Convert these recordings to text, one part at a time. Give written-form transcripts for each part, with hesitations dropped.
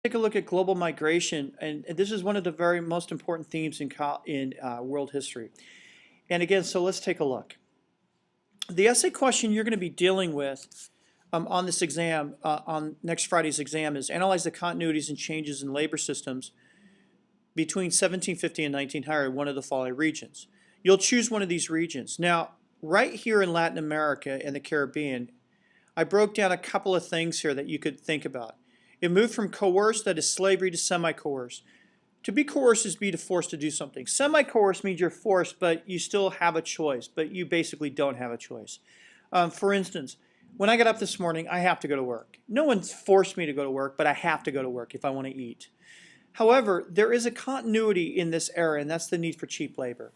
Take a look at global migration, and this is one of the very most important themes in world history. And again, so let's take a look. The essay question you're going to be dealing with on this exam, on next Friday's exam, is analyze the continuities and changes in labor systems between 1750 and 1900 in one of the following regions. You'll choose one of these regions. Now, right here in Latin America and the Caribbean, I broke down a couple of things here that you could think about. It moved from coerced, that is slavery, to semi-coerced. To be coerced is be forced to do something. Semi-coerced means you're forced, but you still have a choice, but you basically don't have a choice. For instance, when I got up this morning, I have to go to work. No one's forced me to go to work, but I have to go to work if I want to eat. However, there is a continuity in this era, and that's the need for cheap labor.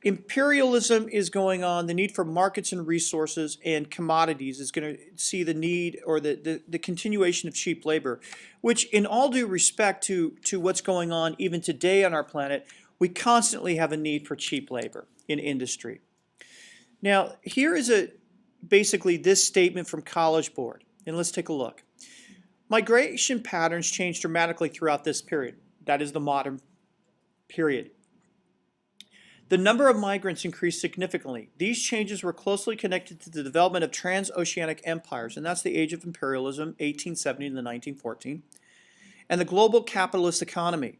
Imperialism is going on. The need for markets and resources and commodities is going to see the need or the continuation of cheap labor, which in all due respect to what's going on even today on our planet, we constantly have a need for cheap labor in industry. Now, here is basically this statement from College Board, and let's take a look. Migration patterns changed dramatically throughout this period. That is the modern period. The number of migrants increased significantly. These changes were closely connected to the development of transoceanic empires, and that's the age of imperialism, 1870 to 1914, and the global capitalist economy.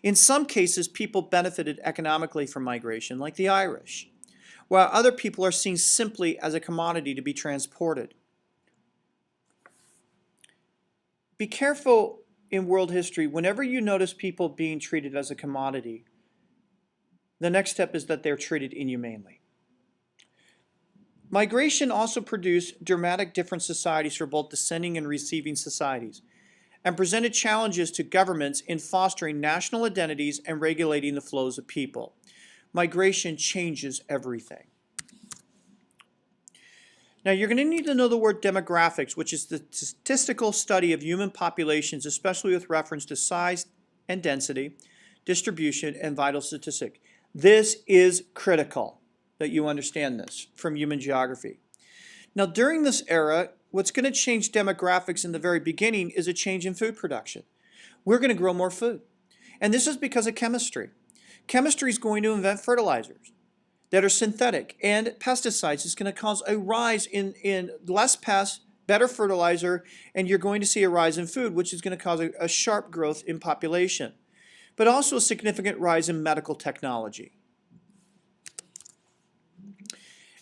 In some cases, people benefited economically from migration, like the Irish, while other people are seen simply as a commodity to be transported. Be careful in world history, whenever you notice people being treated as a commodity, the next step is that they're treated inhumanely. Migration also produced dramatic different societies for both descending and receiving societies, and presented challenges to governments in fostering national identities and regulating the flows of people. Migration changes everything. Now, you're going to need to know the word demographics, which is the statistical study of human populations, especially with reference to size and density, distribution, and vital statistic. This is critical that you understand this from human geography. Now, during this era, what's going to change demographics in the very beginning is a change in food production. We're going to grow more food. And this is because of chemistry. Chemistry is going to invent fertilizers that are synthetic, and pesticides is going to cause a rise in less pests, better fertilizer, and you're going to see a rise in food, which is going to cause a sharp growth in population, but also a significant rise in medical technology.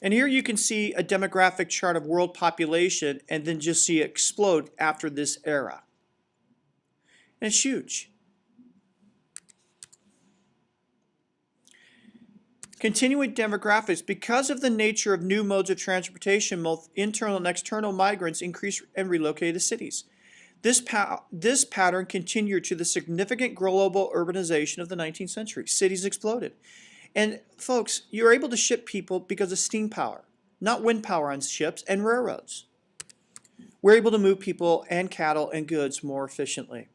And here you can see a demographic chart of world population and then just see it explode after this era. And it's huge. Continuing demographics, because of the nature of new modes of transportation, both internal and external migrants increased and relocated to cities. This pattern continued to the significant global urbanization of the 19th century. Cities exploded. And folks, you're able to ship people because of steam power, not wind power on ships and railroads. We're able to move people and cattle and goods more efficiently.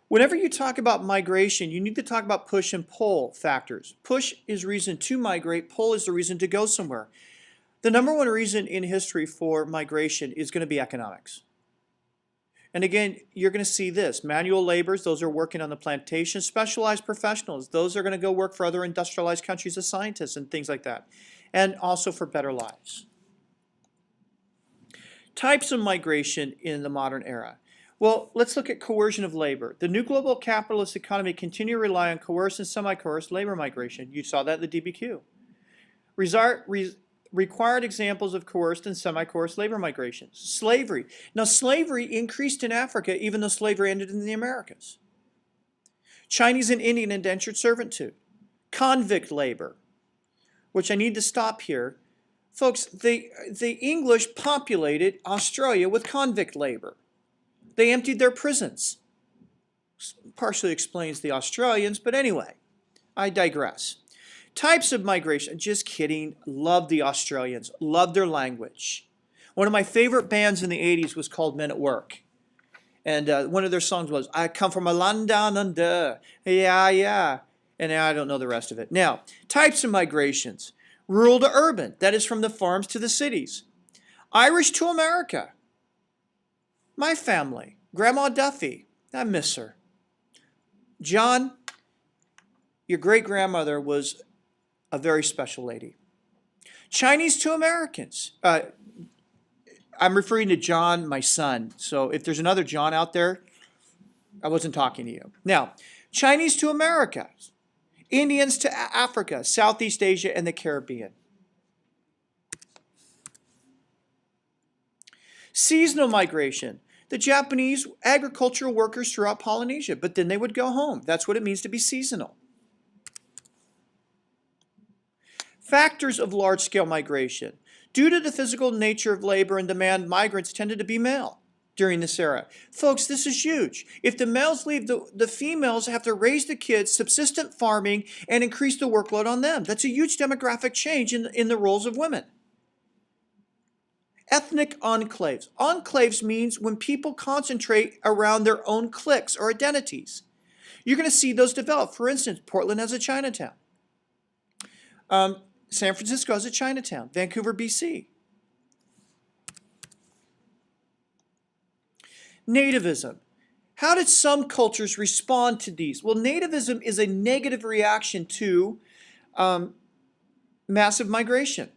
Whenever you talk about migration, you need to talk about push and pull factors. Push is reason to migrate, pull is the reason to go somewhere. The number one reason in history for migration is going to be economics. And again, you're going to see this. Manual laborers, those are working on the plantation. Specialized professionals, those are going to go work for other industrialized countries as scientists and things like that. And also for better lives. Types of migration in the modern era. Well, let's look at coercion of labor. The new global capitalist economy continued to rely on coerced and semi-coerced labor migration. You saw that in the DBQ. Required examples of coerced and semi-coerced labor migrations. Slavery. Now, slavery increased in Africa even though slavery ended in the Americas. Chinese and Indian indentured servitude. Convict labor, which I need to stop here. Folks, the English populated Australia with convict labor. They emptied their prisons. Partially explains the Australians, but anyway, I digress. Types of migration, just kidding, love the Australians, love their language. One of my favorite bands in the 80s was called Men at Work. And one of their songs was, I come from a land down under, yeah, yeah. And I don't know the rest of it. Now, types of migrations. Rural to urban, that is from the farms to the cities. Irish to America. My family. Grandma Duffy, I miss her. John, your great-grandmother was a very special lady. Chinese to Americans. I'm referring to John, my son. So if there's another John out there, I wasn't talking to you. Now, Chinese to America, Indians to Africa, Southeast Asia, and the Caribbean. Seasonal migration. The Japanese agricultural workers throughout Polynesia, but then they would go home. That's what it means to be seasonal. Factors of large-scale migration. Due to the physical nature of labor and demand, migrants tended to be male during this era. Folks, this is huge. If the males leave, the females have to raise the kids, subsistent farming, and increase the workload on them. That's a huge demographic change in the roles of women. Ethnic enclaves. Enclaves means when people concentrate around their own cliques or identities. You're going to see those develop. For instance, Portland has a Chinatown. San Francisco has a Chinatown. Vancouver, BC. Nativism. How did some cultures respond to these? Well, nativism is a negative reaction to massive migration.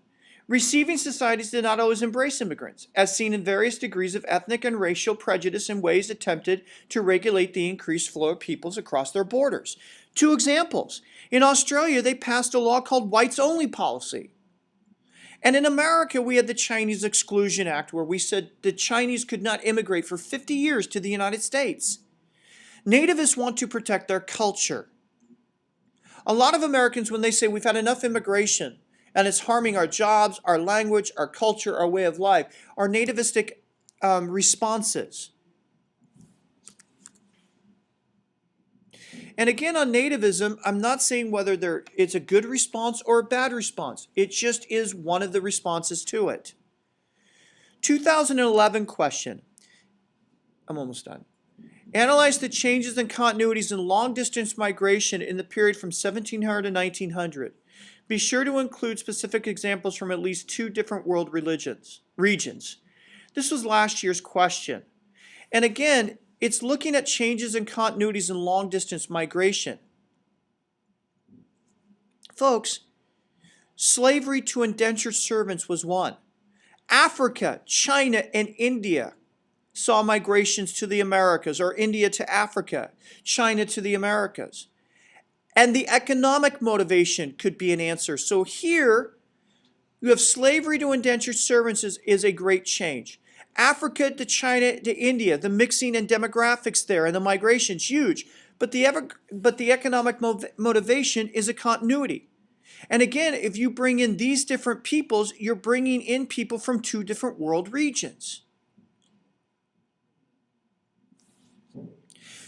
Receiving societies did not always embrace immigrants, as seen in various degrees of ethnic and racial prejudice in ways attempted to regulate the increased flow of peoples across their borders. Two examples. In Australia, they passed a law called whites-only policy. And in America, we had the Chinese Exclusion Act, where we said the Chinese could not immigrate for 50 years to the United States. Nativists want to protect their culture. A lot of Americans, when they say we've had enough immigration, and it's harming our jobs, our language, our culture, our way of life, are nativistic responses. And again, on nativism, I'm not saying whether it's a good response or a bad response. It just is one of the responses to it. 2011 question. I'm almost done. Analyze the changes and continuities in long-distance migration in the period from 1700 to 1900. Be sure to include specific examples from at least 2 different world regions. This was last year's question. And again, it's looking at changes and continuities in long-distance migration. Folks, slavery to indentured servants was one. Africa, China, and India saw migrations to the Americas, or India to Africa, China to the Americas. And the economic motivation could be an answer. So here, you have slavery to indentured servants is a great change. Africa to China to India, the mixing and demographics there and the migration's huge. But the economic motivation is a continuity. And again, if you bring in these different peoples, you're bringing in people from 2 different world regions.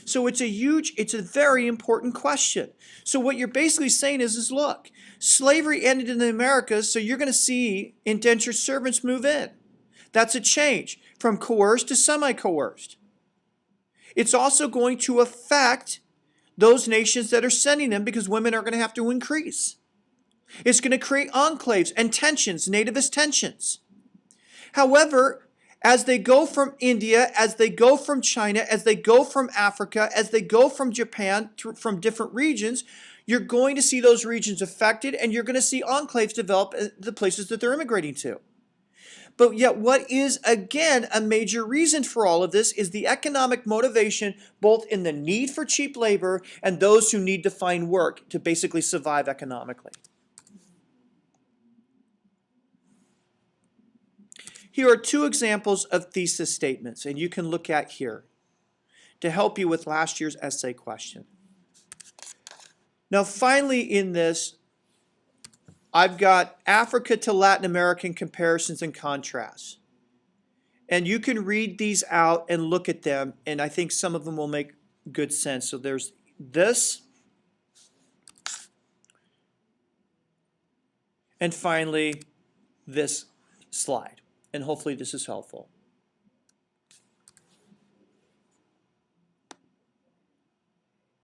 So it's a very important question. So what you're basically saying is look, slavery ended in the Americas, so you're going to see indentured servants move in. That's a change from coerced to semi-coerced. It's also going to affect those nations that are sending them because women are going to have to increase. It's going to create enclaves and tensions, nativist tensions. However, as they go from India, as they go from China, as they go from Africa, as they go from Japan, from different regions, you're going to see those regions affected and you're going to see enclaves develop in the places that they're immigrating to. But yet what is, again, a major reason for all of this is the economic motivation, both in the need for cheap labor and those who need to find work to basically survive economically. Here are 2 examples of thesis statements, and you can look at here to help you with last year's essay question. Now, finally in this, I've got Africa to Latin American comparisons and contrasts. And you can read these out and look at them, and I think some of them will make good sense. So there's this. And finally, this slide. And hopefully this is helpful.